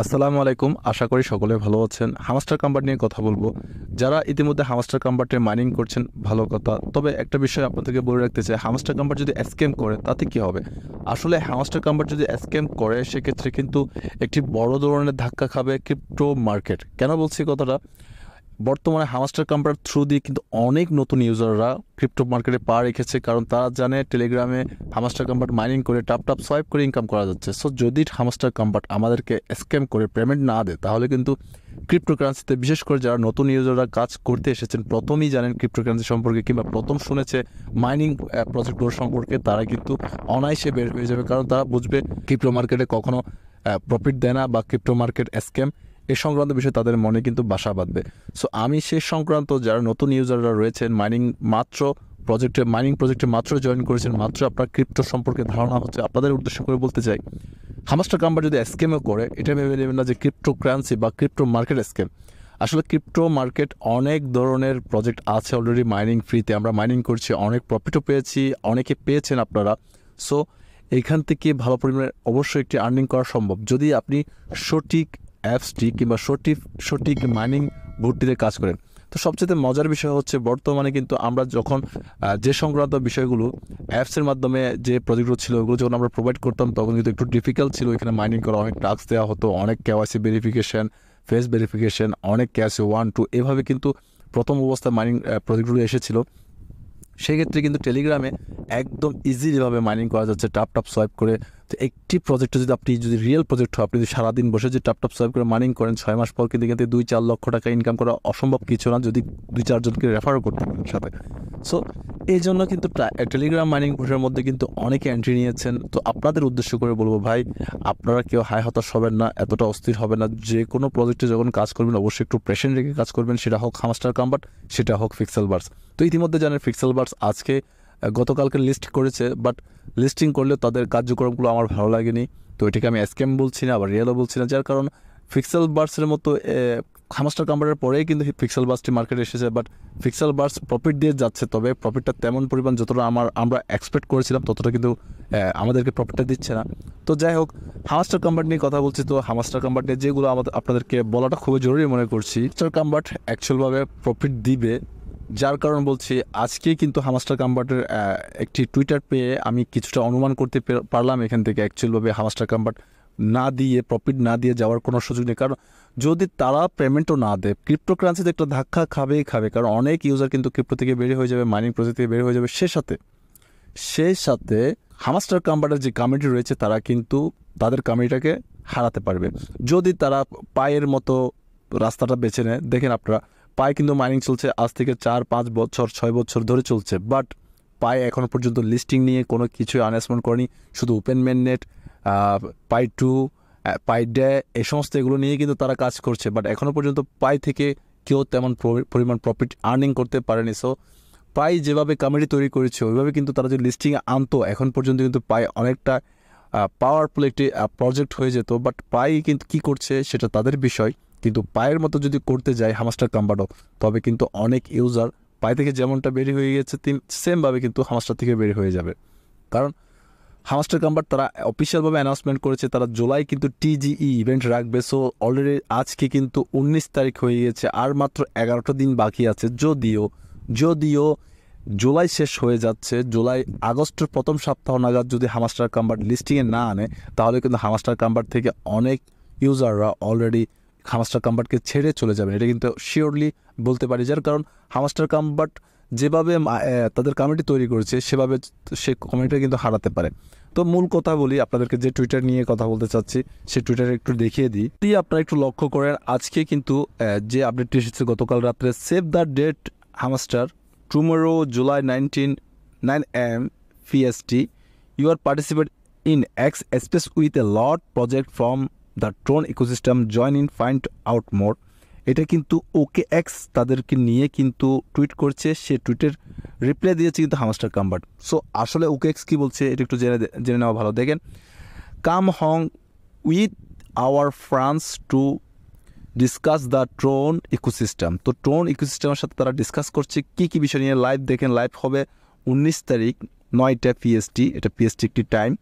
আসসালামু আলাইকুম। আশা করি সকলে ভালো আছেন। হামস্টার কাম্বার নিয়ে কথা বলবো। যারা ইতিমধ্যে হামস্টার কাম্বারটে মাইনিং করছেন ভালো কথা। তবে একটা বিষয় আপনাদেরকে বলে রাখতে চাই, হামস্টার কাম্বার যদি স্ক্যাম করে তাতে কি হবে? আসলে হামস্টার কাম্বার যদি স্ক্যাম করে সেক্ষেত্রে কিন্তু একটি বড় ধরনের ধাক্কা খাবে ক্রিপ্টো মার্কেট। কেন বলছি কথাটা? বর্তমানে হামস্টার কাম্বার থ্রু দিয়ে কিন্তু অনেক নতুন ইউজাররা ক্রিপ্টো মার্কেটে পা রেখেছে, কারণ তারা জানে টেলিগ্রামে হামস্টার কাম্বার মাইনিং করে টাপ টাপ সোয়াইপ করে ইনকাম করা যাচ্ছে। সো যদি হামস্টার কাম্বার আমাদেরকে স্ক্যাম করে পেমেন্ট না দেয় তাহলে কিন্তু ক্রিপ্টোকারেন্সিতে, বিশেষ করে যারা নতুন ইউজাররা কাজ করতে এসেছেন, প্রথমেই জানেন ক্রিপ্টোকারেন্সি সম্পর্কে কিংবা প্রথম শুনেছে মাইনিং প্রজেক্টগুলো সম্পর্কে, তারা কিন্তু অনায়াসে বের হয়ে যাবে, কারণ তারা বুঝবে ক্রিপ্টো মার্কেটে কখনো প্রফিট দেয় না বা ক্রিপ্টো মার্কেট স্ক্যাম, এ সংক্রান্ত বিষয় তাদের মনে কিন্তু বাসা বাঁধবে। সো আমি সে সংক্রান্ত যারা নতুন ইউজাররা রয়েছেন, মাইনিং প্রজেক্টে মাত্র জয়েন করেছেন, মাত্র আপনার ক্রিপ্টো সম্পর্কে ধারণা হচ্ছে, আপনাদের উদ্দেশ্য করে বলতে চাই, হামাস্টার কাম্বার যদি স্ক্যামও করে এটা ভেবে নেবেন না যে ক্রিপ্টো কারেন্সি বা ক্রিপ্টো মার্কেট স্ক্যাম। আসলে ক্রিপ্টো মার্কেট অনেক ধরনের প্রজেক্ট আছে অলরেডি মাইনিং ফ্রিতে, আমরা মাইনিং করছি, অনেক প্রফিটও পেয়েছি, অনেকে পেয়েছেন আপনারা। সো এইখান থেকে ভালো পরিমাণে অবশ্যই একটি আর্নিং করা সম্ভব যদি আপনি সঠিক অ্যাপসটি কিংবা সঠিক মাইনিং ভর্তিতে কাজ করেন। তো সবচেয়ে মজার বিষয় হচ্ছে, বর্তমানে কিন্তু আমরা যখন যে সংক্রান্ত বিষয়গুলো অ্যাপসের মাধ্যমে যে প্রজেক্টগুলো ছিল ওগুলো যখন আমরা প্রোভাইড করতাম তখন কিন্তু একটু ডিফিকাল্ট ছিল এখানে মাইনিং করা। অনেক টাস্ক দেওয়া হতো, অনেক কেওয়াইসি ভেরিফিকেশন, ফেস ভেরিফিকেশন, অনেক কেওয়াইসি 1 2 এভাবে কিন্তু প্রথম অবস্থায় মাইনিং প্রজেক্টগুলো এসেছিল। সেক্ষেত্রে কিন্তু টেলিগ্রামে একদম ইজিলিভাবে মাইনিং করা যাচ্ছে টাপ টাপ সোয়াইপ করে। তো একটি প্রজেক্টে যদি আপনি যদি রিয়েল প্রজেক্ট হয়, আপনি যদি সারাদিন বসে যে টাপ টাপ সোয়াইপ করে মাইনিং করেন, 6 মাস পর কিন্তু এখান থেকে 2-4 লক্ষ টাকা ইনকাম করা অসম্ভব কিছু না, যদি 2-4 জনকে রেফারও করতে পারেন সাথে। সো এই জন্য কিন্তু টেলিগ্রাম মাইনিং গ্রুপের মধ্যে কিন্তু অনেকে এন্ট্রি নিয়েছেন। তো আপনাদের উদ্দেশ্য করে বলবো, ভাই আপনারা কেউ হাই হতাশ হবেন না, এতটা অস্থির হবেন না। যে কোনো প্রজেক্টে যখন কাজ করবেন অবশ্যই একটু প্রেশার রেখে কাজ করবেন, সেটা হোক হামস্টার কাম্বার, সেটা হোক পিক্সেলভার্স। তো ইতিমধ্যে জানেন পিক্সেলভার্স আজকে গতকালকে লিস্ট করেছে, বাট লিস্টিং করলেও তাদের কার্যক্রমগুলো আমার ভালো লাগেনি। তো এটাকে আমি স্ক্যাম বলছি না, আবার রিয়েলও বলছি না, যার কারণ পিক্সেলভার্সের মতো হামস্টার কাম্বারের পরেই কিন্তু পিক্সেলভার্সটি মার্কেটে এসেছে, বাট পিক্সেলভার্স প্রফিট দিয়ে যাচ্ছে, তবে প্রফিটটা তেমন পরিমাণ যতটা আমরা এক্সপেক্ট করেছিলাম ততটা কিন্তু আমাদেরকে প্রফিটটা দিচ্ছে না। তো যাই হোক, হামস্টার কাম্বার নিয়ে কথা বলছি। তো হামস্টার কাম্বার নিয়ে যেগুলো আপনাদেরকে বলাটা খুবই জরুরি মনে করছি, হামস্টার কাম্বার অ্যাকচুয়ালভাবে প্রফিট দিবে, যার কারণ বলছি। আজকে কিন্তু হামস্টার কাম্বার্টের একটি টুইটার পেয়ে আমি কিছুটা অনুমান করতে পারলাম এখান থেকে অ্যাকচুয়ালভাবে হামস্টার কাম্বার্ট না দিয়ে, প্রফিট না দিয়ে যাওয়ার কোনো সুযোগ নেই। কারণ যদি তারা পেমেন্টও না দেয়, ক্রিপ্টোকারেন্সিতে একটা ধাক্কা খাবেই খাবে, কারণ অনেক ইউজার কিন্তু ক্রিপ্টো থেকে বেরিয়ে হয়ে যাবে, মাইনিং প্রজেক্ট থেকে বেরিয়ে হয়ে যাবে। সেই সাথে হামস্টার কাম্বার্টের যে কমিউনিটি রয়েছে তারা কিন্তু তাদের কমিউনিটিটাকে হারাতে পারবে যদি তারা পায়ের মতো রাস্তাটা বেছে নেয়। দেখেন আপনারা, পায়ে কিন্তু মাইনিং চলছে আজ থেকে 4-5 বছর 6 বছর ধরে চলছে, বাট পায়ে এখনও পর্যন্ত লিস্টিং নিয়ে কোনো কিছু অ্যানাউন্সমেন্ট করেনি। শুধু ওপেন মেননেট, পাই টু, পাই ডে, এই সমস্ত এগুলো নিয়ে কিন্তু তারা কাজ করছে, বাট এখনও পর্যন্ত পাই থেকে কেউ তেমন পরিমাণ প্রফিট আর্নিং করতে পারেনি। সো পাই যেভাবে কমিটি তৈরি করেছে ওইভাবে কিন্তু তারা যদি লিস্টিংয়ে আনতো এখন পর্যন্ত কিন্তু পাই অনেকটা পাওয়ারফুল একটি প্রজেক্ট হয়ে যেত। বাট পাই কিন্তু কী করছে সেটা তাদের বিষয়, কিন্তু পায়ের মতো যদি করতে যায় হামস্টার কাম্বারও, তবে কিন্তু অনেক ইউজার পাই থেকে যেমনটা বেরিয়ে হয়ে গেছে সেমভাবে কিন্তু হামস্টার থেকে বেরিয়ে হয়ে যাবে। কারণ হামস্টার কাম্বার তারা অফিসিয়ালভাবে অ্যানাউন্সমেন্ট করেছে তারা জুলাই কিন্তু টিজিই ইভেন্ট রাখবে। সো অলরেডি আজকে কিন্তু 19 তারিখ হয়ে গেছে, আর মাত্র 11টা দিন বাকি আছে। যদিও জুলাই শেষ হয়ে যাচ্ছে, আগস্টের প্রথম সপ্তাহ নাগাদ যদি হামস্টার কাম্বার লিস্টিংয়ে না আনে তাহলে কিন্তু হামস্টার কাম্বার থেকে অনেক ইউজাররা অলরেডি হামস্টার কাম্বারকে ছেড়ে চলে যাবেন, এটা কিন্তু শিওরলি বলতে পারি। যার কারণ হামস্টার কাম্বার যেভাবে তাদের কমিটি তৈরি করেছে সেভাবে সে কমিটিটা কিন্তু হারাতে পারে। তো মূল কথা বলি, আপনাদেরকে যে টুইটার নিয়ে কথা বলতে চাচ্ছি সেই টুইটারে একটু দেখিয়ে দিই। যদি আপনারা একটু লক্ষ্য করেন, আজকে কিন্তু যে আপডেটটি এসেছে গতকাল রাত্রে, save the date hamster tomorrow July 19 9 AM PST, you are participate in X space with a lot project from the Tron ecosystem, join in find out more। এটা কিন্তু ওকে এক্স তাদেরকে নিয়ে কিন্তু টুইট করছে, সে টুইটের রিপ্লাই দিয়েছে কিন্তু হামস্টার কাম্বার্ট। সো আসলে ওকে x কী বলছে এটা একটু জেনে নেওয়া ভালো। দেখেন, কাম হং with our friends to discuss the Tron ecosystem. তো ট্রোন ইকোসিস্টেমের সাথে তারা ডিসকাস করছে কী কী বিষয় নিয়ে। লাইভ দেখেন, লাইভ হবে 19 তারিখ 9টা PST, এটা PST একটি টাইম।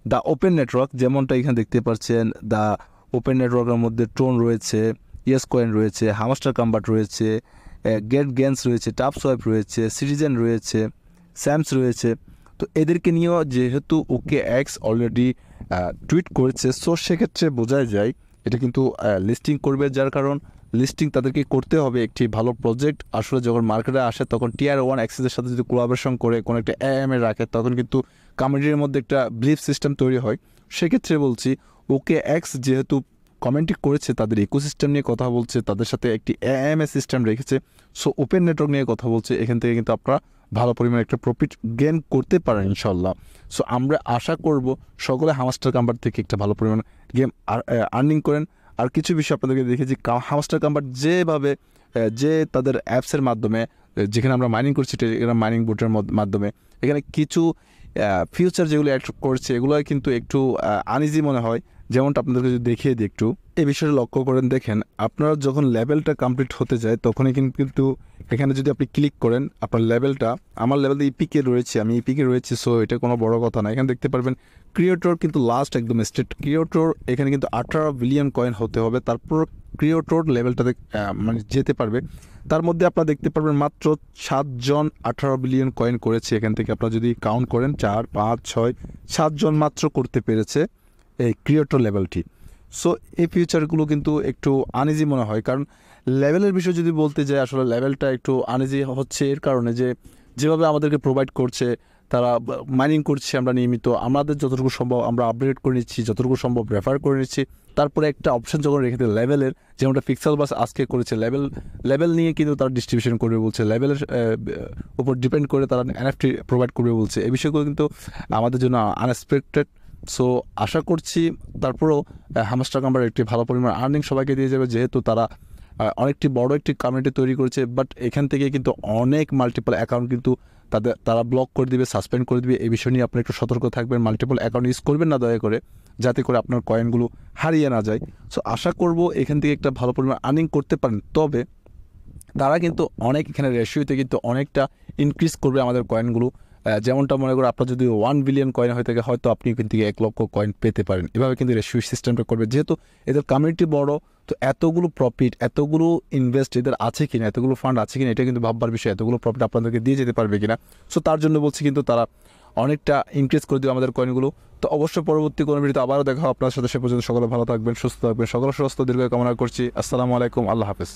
দ্য ওপেন নেটওয়ার্ক যেমনটা এখানে দেখতে পাচ্ছেন, দ্য ওপেন নেটওয়ার্কের মধ্যে ট্রোন রয়েছে, ইয়েস কয়েন রয়েছে, হামাস্টার কম্বাট রয়েছে, গেট গেন্স রয়েছে, টাপ সোয়াইপ রয়েছে, সিটিজেন রয়েছে, স্যামস রয়েছে। তো এদেরকে নিয়েও যেহেতু ওকে এক্স অলরেডি টুইট করেছে, সো সেক্ষেত্রে বোঝা যায় এটা কিন্তু লিস্টিং করবে, যার কারণ লিস্টিং তাদেরকে করতে হবে একটি ভালো প্রজেক্ট আসলে যখন মার্কেটে আসে তখন টিয়ার 1 অ্যাক্সেসের সাথে যদি কোলাবোরেশন করে কোনো একটা এএমএ রাখে তখন কিন্তু কমিউনিটির মধ্যে একটা বিলিফ সিস্টেম তৈরি হয়। সেক্ষেত্রে বলছি ওকে এক্স যেহেতু কমেন্টই করেছে, তাদের ইকোসিস্টেম নিয়ে কথা বলছে, তাদের সাথে একটি এএমএ সিস্টেম রেখেছে, সো ওপেন নেটওয়ার্ক নিয়ে কথা বলছে, এখান থেকে কিন্তু আপনারা ভালো পরিমাণে একটা প্রফিট গেইন করতে পারেন ইনশাল্লাহ। সো আমরা আশা করব সকলে হামাস্টার কাম্বার থেকে একটা ভালো পরিমাণ গেম আর্নিং করেন। আর কিছু বিষয় আপনাদেরকে দেখেছি, হামাস্টার কাম্বার যেভাবে যে তাদের অ্যাপসের মাধ্যমে যেখানে আমরা মাইনিং করছি টেলিগ্রাম মাইনিং বোটের মাধ্যমে, এখানে কিছু ফিউচার যেগুলো অ্যাড করছে এগুলো কিন্তু একটু আনইজি মনে হয়। যেমনটা আপনাদেরকে যদি দেখিয়ে দিই একটু এই বিষয়টা লক্ষ্য করেন, দেখেন আপনারা যখন লেভেলটা কমপ্লিট হতে যায় তখনই কিন্তু এখানে যদি আপনি ক্লিক করেন আপনার লেভেলটা, আমার লেভেলটা ইপিকে রয়েছে, আমি ইপিকে রয়েছি, সো এটা কোনো বড় কথা না। এখানে দেখতে পারবেন ক্রিয়েটর কিন্তু লাস্ট একদম স্টেট ক্রিয়েটর, এখানে কিন্তু 18 বিলিয়ন কয়েন হতে হবে, তারপর ক্রিয়েটর লেভেলটাতে মানে যেতে পারবে। তার মধ্যে আপনারা দেখতে পারবেন মাত্র 7 জন 18 বিলিয়ন কয়েন করেছে। এখান থেকে আপনারা যদি কাউন্ট করেন 4, 5, 6, 7 জন মাত্র করতে পেরেছে এই ক্রিয়েটর লেভেলটি। সো এই ফিউচারগুলো কিন্তু একটু আনইজি মনে হয়, কারণ লেভেলের বিষয় যদি বলতে যাই আসলে লেভেলটা একটু আনইজি হচ্ছে এর কারণে যে যেভাবে আমাদেরকে প্রোভাইড করছে, তারা মাইনিং করছে, আমরা নিয়মিত আমাদের যতটুকু সম্ভব আমরা আপডেট করে নিচ্ছি, যতটুকু সম্ভব রেফার করে নিচ্ছি। তারপরে একটা অপশন যখন রেখে দেয় লেভেলের, যেমনটা পিক্সেল বাস আজকে করেছে, লেভেল নিয়ে কিন্তু তারা ডিস্ট্রিবিউশন করবে বলছে, লেভেলের উপর ডিপেন্ড করে তারা এনএফটি প্রোভাইড করবে বলছে। এই বিষয়গুলো কিন্তু আমাদের জন্য আনএক্সপেক্টেড। সো আশা করছি তারপরেও হামাস্টার কাম্বার একটি ভালো পরিমাণ আর্নিং সবাইকে দিয়ে যাবে, যেহেতু তারা অনেকটি বড় একটি কমিউনিটি তৈরি করেছে। বাট এখান থেকে কিন্তু অনেক মাল্টিপল অ্যাকাউন্ট কিন্তু তারা ব্লক করে দিবে, সাসপেন্ড করে দিবে। এই বিষয় নিয়ে আপনারা একটু সতর্ক থাকবেন, মাল্টিপল অ্যাকাউন্ট ইউজ করবেন না দয়া করে, যাতে করে আপনার কয়েনগুলো হারিয়ে না যায়। সো আশা করব এখান থেকে একটা ভালো পরিমাণ আর্নিং করতে পারেন। তবে তারা কিন্তু অনেক এখানে রেশিওতে কিন্তু অনেকটা ইনক্রিজ করবে আমাদের কয়েনগুলো। যেমনটা মনে করো আপনার যদি 1 বিলিয়ন কয়েন হয়ে থাকে হয়তো আপনি কিন্তু 1 লক্ষ কয়েন পেতে পারেন। এভাবে কিন্তু রেশিও সিস্টেমটা করবে, যেহেতু এদের কমিউনিটি বড়, তো এতগুলো প্রফিট, এতগুলো ইনভেস্ট এদের আছে কিনা, এতগুলো ফান্ড আছে কিনা, এটা কিন্তু ভাববার বিষয়। এতগুলো প্রফিট আপনাদেরকে দিয়ে যেতে পারবে কিনা। সো তার জন্য বলছি কিন্তু তারা অনেকটা ইনক্রিজ করে দেবে আমাদের কয়েনগুলো। তো অবশ্যই পরবর্তী কোনো ভিডিওতে আবারও দেখা হবে আপনার সাথে। সে পর্যন্ত সকলে ভালো থাকবেন, সুস্থ থাকবেন, সকল সুস্থ দীর্ঘ কামনা করছি। আসসালামু আলাইকুম, আল্লাহ হাফেজ।